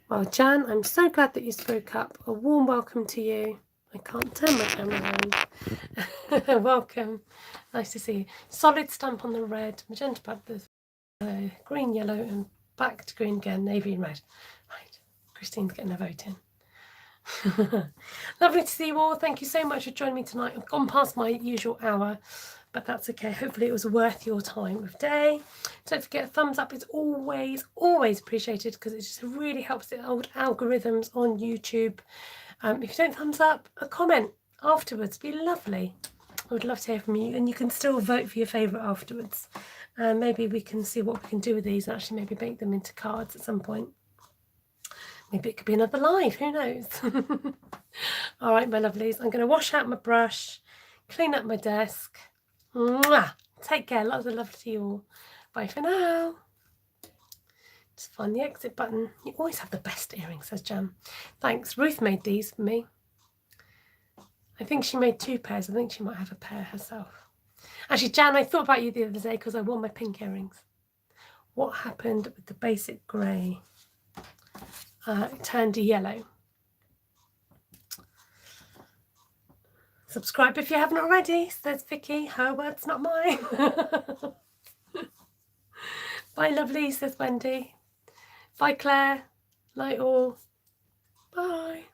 Well, Jan, I'm so glad that you spoke up. A warm welcome to you. I can't turn my camera on. Welcome. Nice to see you. Solid stamp on the red, magenta back the green, yellow, and back to green again, navy and red. Right, Christine's getting a vote in. Lovely to see you all. Thank you so much for joining me tonight. I've gone past my usual hour, but that's okay. Hopefully it was worth your time of day. Don't forget, a thumbs up is always appreciated, because it just really helps the old algorithms on YouTube. If you don't thumbs up, a comment afterwards be lovely. I would love to hear from you, and you can still vote for your favourite afterwards. And maybe we can see what we can do with these and actually maybe make them into cards at some point. Maybe it could be another live, who knows? All right, my lovelies, I'm going to wash out my brush, clean up my desk. Mwah! Take care, lots of love to you all. Bye for now. Just find the exit button. You always have the best earrings, says Jan. Thanks. Ruth made these for me. I think she made 2 pairs. I think she might have a pair herself. Actually, Jan, I thought about you the other day because I wore my pink earrings. What happened with the basic grey? It turned yellow. Subscribe if you haven't already, says Vicky. Her words, not mine. Bye, lovely, says Wendy. Bye, Claire. Night all. Bye.